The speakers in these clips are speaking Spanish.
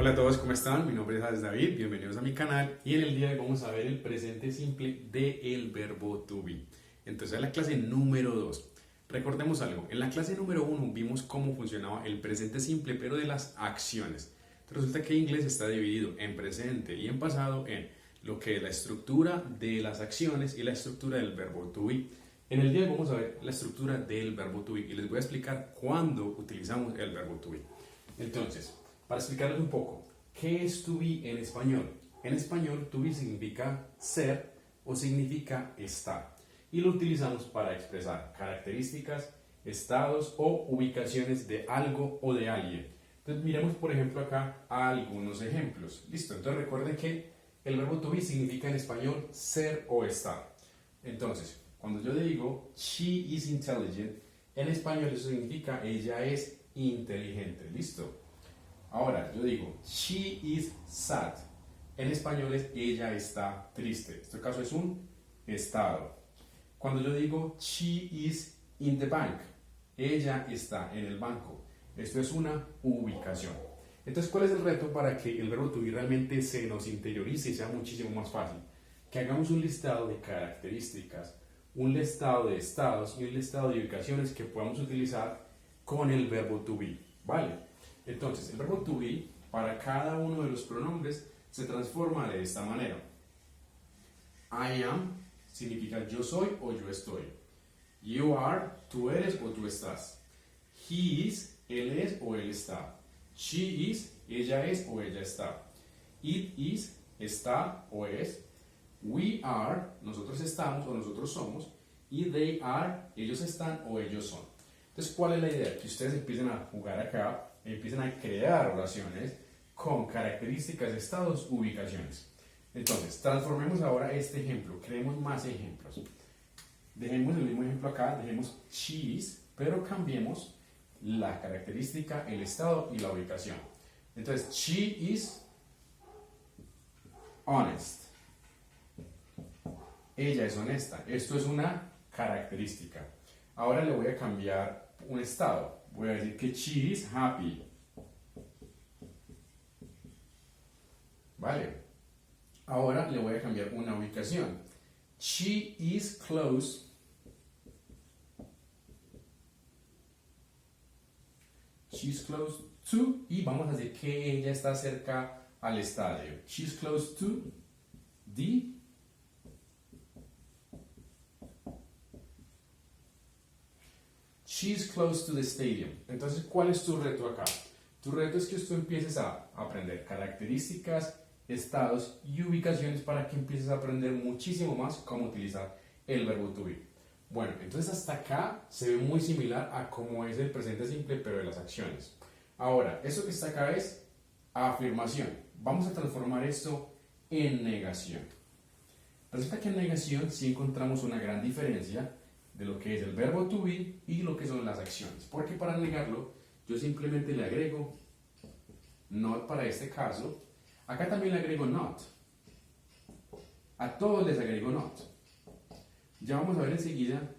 Hola a todos, ¿cómo están? Mi nombre es David, bienvenidos a mi canal y en el día de hoy vamos a ver el presente simple del verbo to be. Entonces, en la clase número 2, recordemos algo, en la clase número 1 vimos cómo funcionaba el presente simple pero de las acciones. Entonces, resulta que el inglés está dividido en presente y en pasado en lo que es la estructura de las acciones y la estructura del verbo to be. En el día de hoy vamos a ver la estructura del verbo to be y les voy a explicar cuándo utilizamos el verbo to be. Entonces, para explicarles un poco, ¿qué es to be en español? En español, to be significa ser o significa estar. Y lo utilizamos para expresar características, estados o ubicaciones de algo o de alguien. Entonces, miremos por ejemplo acá algunos ejemplos. Listo, entonces recuerden que el verbo to be significa en español ser o estar. Entonces, cuando yo digo she is intelligent, en español eso significa ella es inteligente. ¿Listo? Ahora, yo digo, she is sad. En español es ella está triste. Este caso es un estado. Cuando yo digo, she is in the bank, ella está en el banco. Esto es una ubicación. Entonces, ¿cuál es el reto para que el verbo to be realmente se nos interiorice y sea muchísimo más fácil? Que hagamos un listado de características, un listado de estados y un listado de ubicaciones que podamos utilizar con el verbo to be. ¿Vale? Entonces, el verbo to be, para cada uno de los pronombres, se transforma de esta manera. I am significa yo soy o yo estoy. You are, tú eres o tú estás. He is, él es o él está. She is, ella es o ella está. It is, está o es. We are, nosotros estamos o nosotros somos. Y they are, ellos están o ellos son. Entonces, ¿cuál es la idea? Que ustedes empiecen a jugar acá, empiecen a crear oraciones con características, estados, ubicaciones. Entonces, transformemos ahora este ejemplo, creemos más ejemplos. Dejemos el mismo ejemplo acá, dejemos cheese, pero cambiemos la característica, el estado y la ubicación. Entonces, she is honest. Ella es honesta. Esto es una característica. Ahora le voy a cambiar un estado. Voy a decir que she is happy. ¿Vale? Ahora le voy a cambiar una ubicación. She is close. She's close to. Y vamos a decir que ella está cerca al estadio. She's close to the. She's close to the stadium. Entonces, ¿cuál es tu reto acá? Tu reto es que tú empieces a aprender características, estados y ubicaciones para que empieces a aprender muchísimo más cómo utilizar el verbo to be. Bueno, entonces hasta acá se ve muy similar a cómo es el presente simple, pero de las acciones. Ahora, eso que está acá es afirmación. Vamos a transformar esto en negación. Resulta que en negación sí encontramos una gran diferencia de lo que es el verbo to be y lo que son las acciones. Porque para negarlo, yo simplemente le agrego not para este caso. Acá también le agrego not. A todos les agrego not. Ya vamos a ver enseguida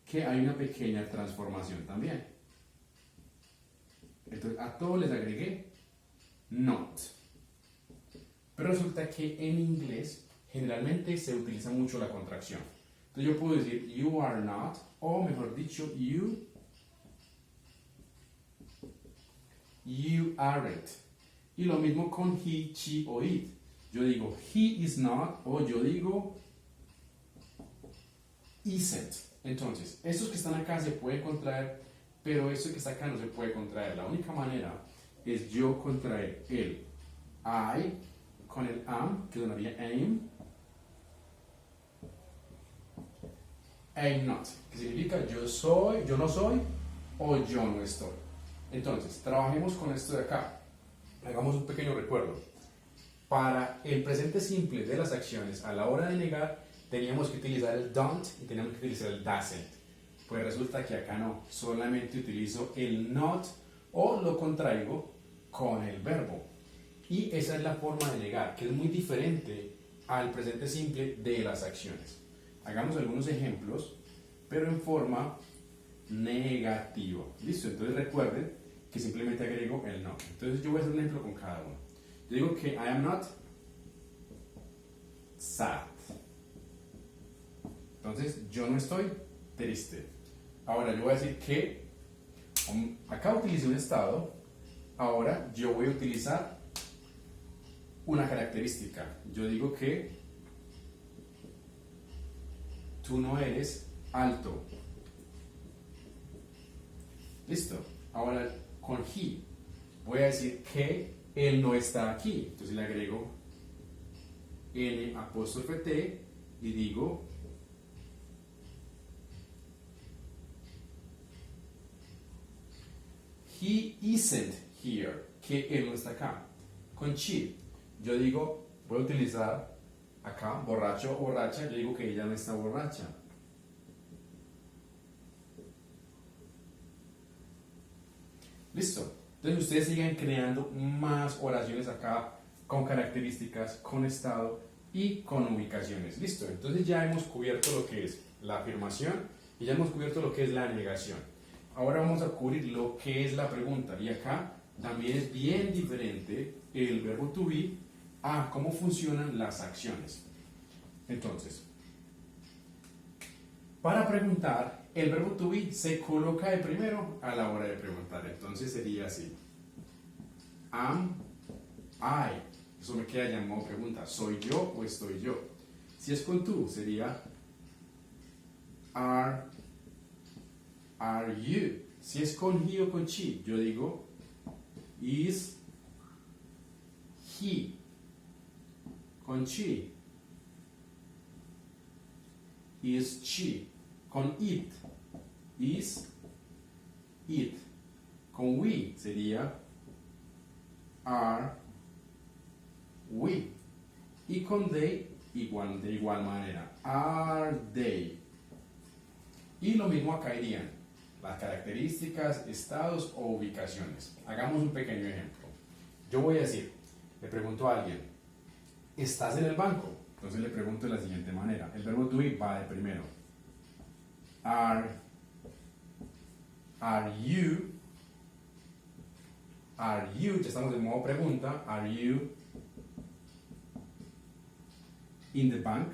que hay una pequeña transformación también. Entonces, a todos les agregué not. Pero resulta que en inglés generalmente se utiliza mucho la contracción. Entonces yo puedo decir you are not, o mejor dicho, you aren't. Y lo mismo con he, she o it. Yo digo he is not o yo digo isn't. Entonces, estos que están acá se pueden contraer, pero esto que está acá no se puede contraer. La única manera es yo contraer el I con el am, que sonaría aim. I'm not, que significa yo soy, yo no soy o yo no estoy. Entonces, trabajemos con esto de acá. Hagamos un pequeño recuerdo. Para el presente simple de las acciones, a la hora de negar, teníamos que utilizar el don't y teníamos que utilizar el doesn't. Pues resulta que acá no, solamente utilizo el not o lo contraigo con el verbo. Y esa es la forma de negar, que es muy diferente al presente simple de las acciones. Hagamos algunos ejemplos, pero en forma negativa. ¿Listo? Entonces recuerden que simplemente agrego el not. Entonces yo voy a hacer un ejemplo con cada uno. Yo digo que I am not sad. Entonces yo no estoy triste. Ahora yo voy a decir que acá utilicé un estado, ahora yo voy a utilizar una característica. Yo digo que tú no eres alto. Listo. Ahora con he voy a decir que él no está aquí. Entonces le agrego N''T y digo he isn't here, que él no está acá. Con she, yo digo, voy a utilizar acá, borracho o borracha, yo digo que ella no está borracha. Listo. Entonces ustedes sigan creando más oraciones acá con características, con estado y con ubicaciones. Listo. Entonces ya hemos cubierto lo que es la afirmación y ya hemos cubierto lo que es la negación. Ahora vamos a cubrir lo que es la pregunta. Y acá también es bien diferente el verbo to be a cómo funcionan las acciones. Entonces, para preguntar, el verbo to be se coloca de primero a la hora de preguntar. Entonces sería así. Am I. Eso me queda ya en modo pregunta. ¿Soy yo o estoy yo? Si es con tú, sería Are you. Si es con he o con she, yo digo is he. Con she, is she. Con it, is it. Con we sería are we. Y con they de igual manera, are they. Y lo mismo acá irían las características, estados o ubicaciones. Hagamos un pequeño ejemplo. Yo voy a decir, le pregunto a alguien, ¿estás en el banco? Entonces le pregunto de la siguiente manera. El verbo to be va de primero. Are you, ya estamos en modo pregunta, are you in the bank?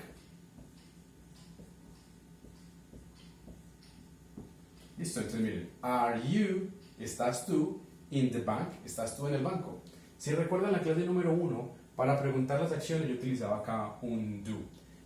Listo, entonces miren, are you, estás tú, in the bank, estás tú en el banco. Si recuerdan la clase número 1, para preguntar las acciones yo utilizaba acá un do.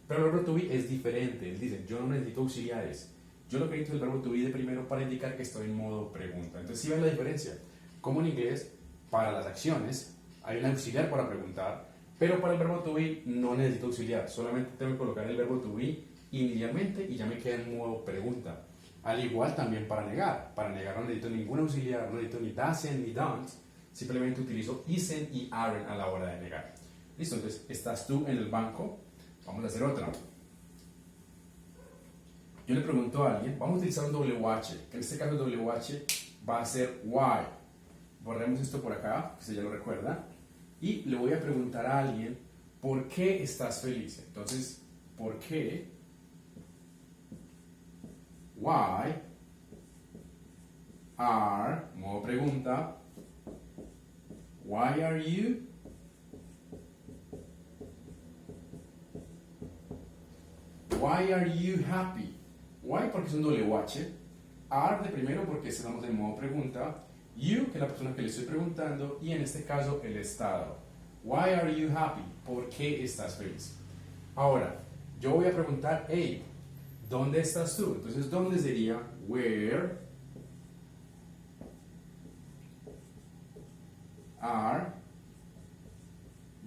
Pero el verbo to be es diferente, él dice, yo no necesito auxiliares. Yo lo que necesito es el verbo to be de primero para indicar que estoy en modo pregunta. Entonces, ¿sí ven la diferencia? Como en inglés, para las acciones hay un auxiliar para preguntar, pero para el verbo to be no necesito auxiliar. Solamente tengo que colocar el verbo to be inicialmente y ya me queda en modo pregunta. Al igual también para negar. Para negar no necesito ningún auxiliar, no necesito ni doesn't ni don't. Simplemente utilizo isn't y aren't a la hora de negar. Listo, entonces, ¿estás tú en el banco? Vamos a hacer otra. Yo le pregunto a alguien, vamos a utilizar un WH, que en este caso el WH va a ser why. Borremos esto por acá, que se ya lo recuerda. Y le voy a preguntar a alguien, ¿por qué estás feliz? Entonces, ¿por qué? Why are, modo pregunta, why are you? Why are you happy? Why porque es un WH. Are de primero porque estamos en modo pregunta. You, que es la persona que le estoy preguntando. Y en este caso, el estado. Why are you happy? ¿Por qué estás feliz? Ahora, yo voy a preguntar, hey, ¿dónde estás tú? Entonces, ¿dónde sería? Where are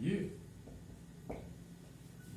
you?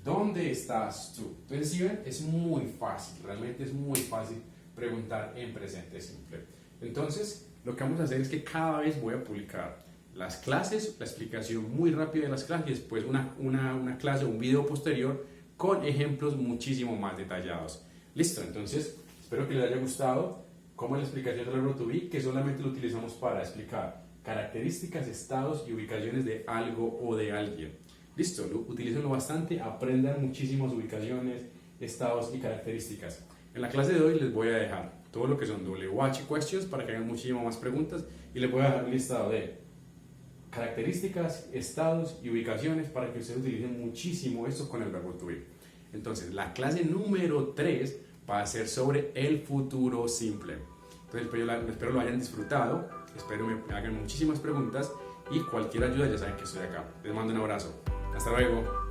¿Dónde estás tú? Entonces, si ven, es muy fácil, realmente es muy fácil preguntar en presente simple. Entonces, lo que vamos a hacer es que cada vez voy a publicar las clases, la explicación muy rápida de las clases y después una clase, un video posterior con ejemplos muchísimo más detallados. Listo, entonces, espero que les haya gustado como la explicación del verbo to be, que solamente lo utilizamos para explicar características, estados y ubicaciones de algo o de alguien. Listo, utilícenlo bastante, aprendan muchísimas ubicaciones, estados y características. En la clase de hoy les voy a dejar todo lo que son WH questions para que hagan muchísimas más preguntas, y les voy a dejar un listado de características, estados y ubicaciones para que ustedes utilicen muchísimo esto con el verbo to be. Entonces, la clase número 3 va a ser sobre el futuro simple. Entonces, espero lo hayan disfrutado, espero me hagan muchísimas preguntas, y cualquier ayuda ya saben que estoy acá. Les mando un abrazo. Hasta luego.